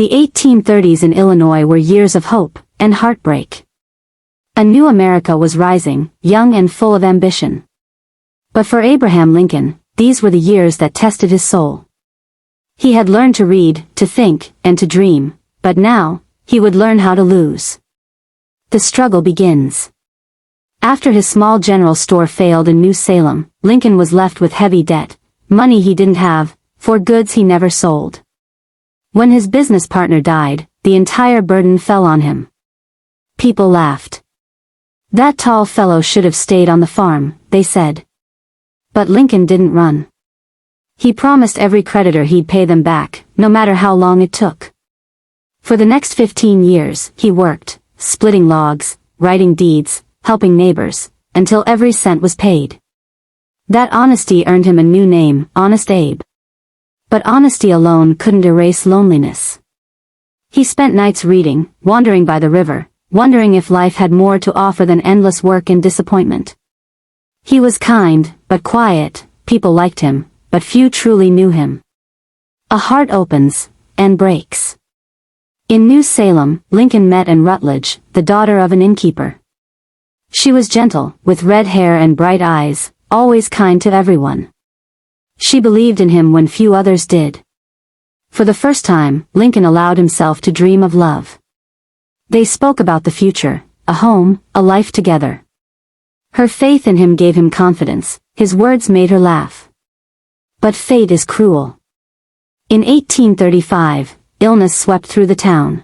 The 1830s in Illinois were years of hope and heartbreak. A new America was rising, young and full of ambition. But for Abraham Lincoln, these were the years that tested his soul. He had learned to read, to think, and to dream, but now, he would learn how to lose. The struggle begins. After his small general store failed in New Salem, Lincoln was left with heavy debt, money he didn't have, for goods he never sold. When his business partner died, the entire burden fell on him. People laughed. "That tall fellow should have stayed on the farm," they said. But Lincoln didn't run. He promised every creditor he'd pay them back, no matter how long it took. For the next 15 years, he worked, splitting logs, writing deeds, helping neighbors, until every cent was paid. That honesty earned him a new name, Honest Abe. But honesty alone couldn't erase loneliness. He spent nights reading, wandering by the river, wondering if life had more to offer than endless work and disappointment. He was kind, but quiet, people liked him, but few truly knew him. A heart opens, and breaks. In New Salem, Lincoln met Anne Rutledge, the daughter of an innkeeper. She was gentle, with red hair and bright eyes, always kind to everyone. She believed in him when few others did. For the first time, Lincoln allowed himself to dream of love. They spoke about the future, a home, a life together. Her faith in him gave him confidence, his words made her laugh. But fate is cruel. In 1835, illness swept through the town.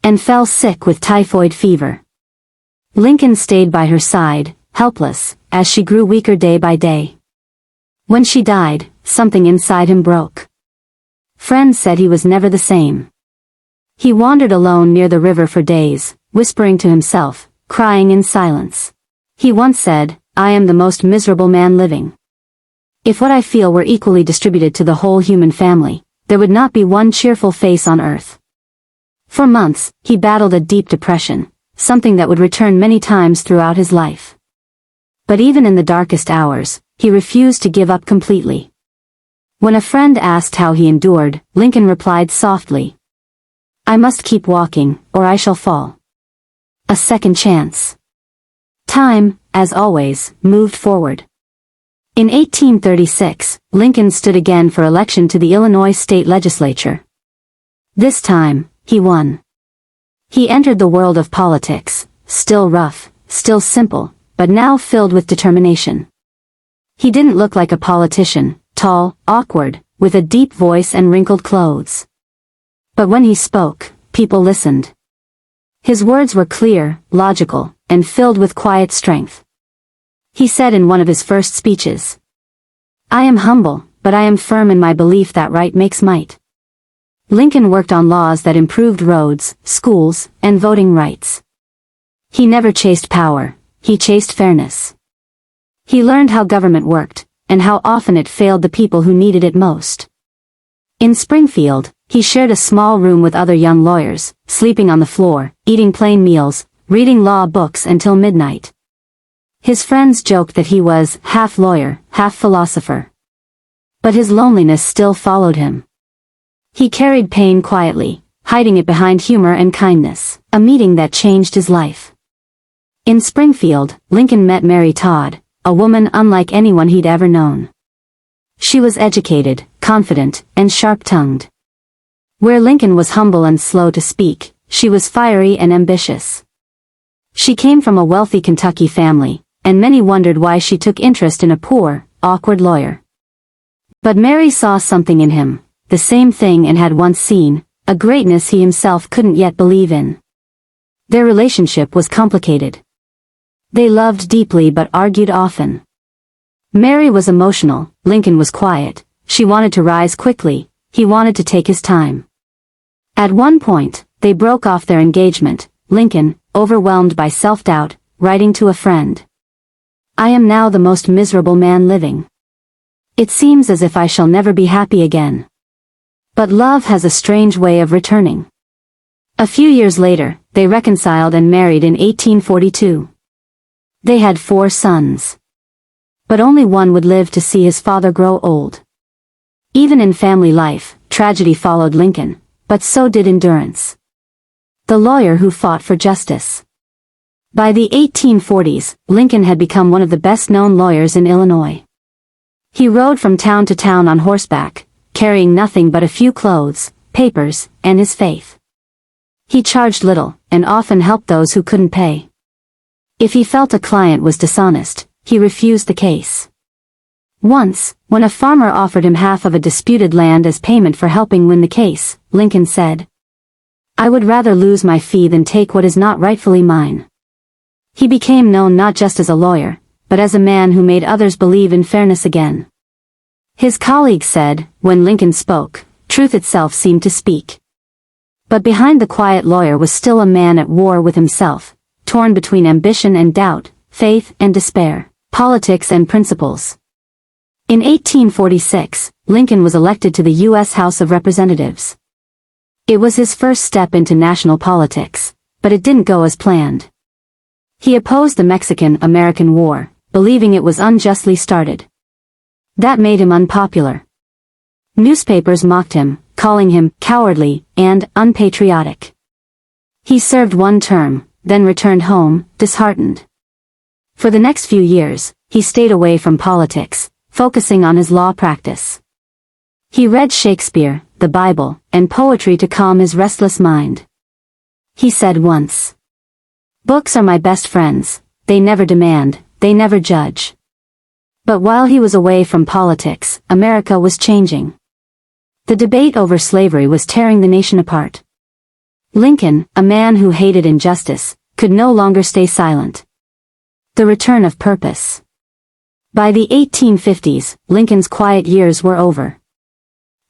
Anne fell sick with typhoid fever. Lincoln stayed by her side, helpless, as she grew weaker day by day. When she died, something inside him broke. Friends said he was never the same. He wandered alone near the river for days, whispering to himself, crying in silence. He once said, "I am the most miserable man living. If what I feel were equally distributed to the whole human family, there would not be one cheerful face on earth." For months, he battled a deep depression, something that would return many times throughout his life. But even in the darkest hours, he refused to give up completely. When a friend asked how he endured, Lincoln replied softly, "I must keep walking, or I shall fall." A second chance. Time, as always, moved forward. In 1836, Lincoln stood again for election to the Illinois state legislature. This time, he won. He entered the world of politics, still rough, still simple, but now filled with determination. He didn't look like a politician, tall, awkward, with a deep voice and wrinkled clothes. But when he spoke, people listened. His words were clear, logical, and filled with quiet strength. He said in one of his first speeches, "I am humble, but I am firm in my belief that right makes might." Lincoln worked on laws that improved roads, schools, and voting rights. He never chased power, he chased fairness. He learned how government worked, and how often it failed the people who needed it most. In Springfield, he shared a small room with other young lawyers, sleeping on the floor, eating plain meals, reading law books until midnight. His friends joked that he was half lawyer, half philosopher. But his loneliness still followed him. He carried pain quietly, hiding it behind humor and kindness, a meeting that changed his life. In Springfield, Lincoln met Mary Todd, a woman unlike anyone he'd ever known. She was educated, confident, and sharp-tongued. Where Lincoln was humble and slow to speak, she was fiery and ambitious. She came from a wealthy Kentucky family, and many wondered why she took interest in a poor, awkward lawyer. But Mary saw something in him, the same thing Anne had once seen, a greatness he himself couldn't yet believe in. Their relationship was complicated. They loved deeply but argued often. Mary was emotional, Lincoln was quiet, she wanted to rise quickly, he wanted to take his time. At one point, they broke off their engagement, Lincoln, overwhelmed by self-doubt, writing to a friend. "I am now the most miserable man living. It seems as if I shall never be happy again." But love has a strange way of returning. A few years later, they reconciled and married in 1842. They had 4 sons. But only one would live to see his father grow old. Even in family life, tragedy followed Lincoln, but so did endurance. The lawyer who fought for justice. By the 1840s, Lincoln had become one of the best-known lawyers in Illinois. He rode from town to town on horseback, carrying nothing but a few clothes, papers, and his faith. He charged little, and often helped those who couldn't pay. If he felt a client was dishonest, he refused the case. Once, when a farmer offered him half of a disputed land as payment for helping win the case, Lincoln said, "I would rather lose my fee than take what is not rightfully mine." He became known not just as a lawyer, but as a man who made others believe in fairness again. His colleagues said, when Lincoln spoke, truth itself seemed to speak. But behind the quiet lawyer was still a man at war with himself, torn between ambition and doubt, faith and despair, politics and principles. In 1846, Lincoln was elected to the U.S. House of Representatives. It was his first step into national politics, but it didn't go as planned. He opposed the Mexican-American War, believing it was unjustly started. That made him unpopular. Newspapers mocked him, calling him cowardly and unpatriotic. He served one term, then returned home, disheartened. For the next few years, he stayed away from politics, focusing on his law practice. He read Shakespeare, the Bible, and poetry to calm his restless mind. He said once, "Books are my best friends, they never demand, they never judge." But while he was away from politics, America was changing. The debate over slavery was tearing the nation apart. Lincoln, a man who hated injustice, could no longer stay silent. The return of purpose. By the 1850s, Lincoln's quiet years were over.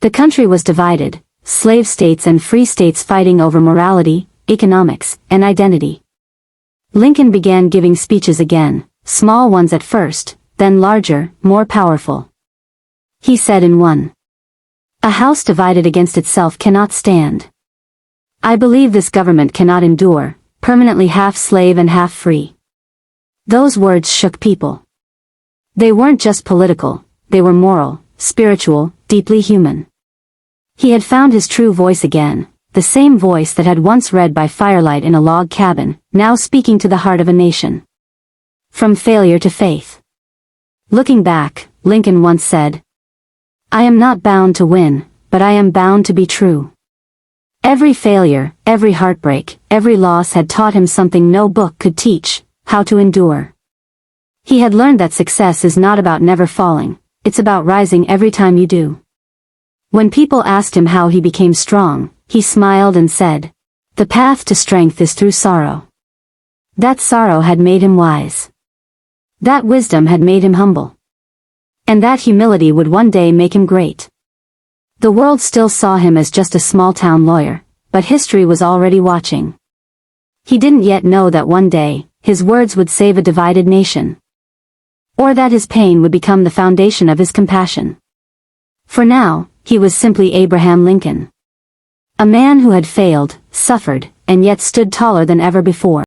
The country was divided, slave states and free states fighting over morality, economics, and identity. Lincoln began giving speeches again, small ones at first, then larger, more powerful. He said in one, "A house divided against itself cannot stand. I believe this government cannot endure, permanently half slave and half free." Those words shook people. They weren't just political, they were moral, spiritual, deeply human. He had found his true voice again, the same voice that had once read by firelight in a log cabin, now speaking to the heart of a nation. From failure to faith. Looking back, Lincoln once said, "I am not bound to win, but I am bound to be true." Every failure, every heartbreak, every loss had taught him something no book could teach, how to endure. He had learned that success is not about never falling, it's about rising every time you do. When people asked him how he became strong, he smiled and said, "The path to strength is through sorrow." That sorrow had made him wise. That wisdom had made him humble. And that humility would one day make him great. The world still saw him as just a small-town lawyer, but history was already watching. He didn't yet know that one day, his words would save a divided nation. Or that his pain would become the foundation of his compassion. For now, he was simply Abraham Lincoln. A man who had failed, suffered, and yet stood taller than ever before.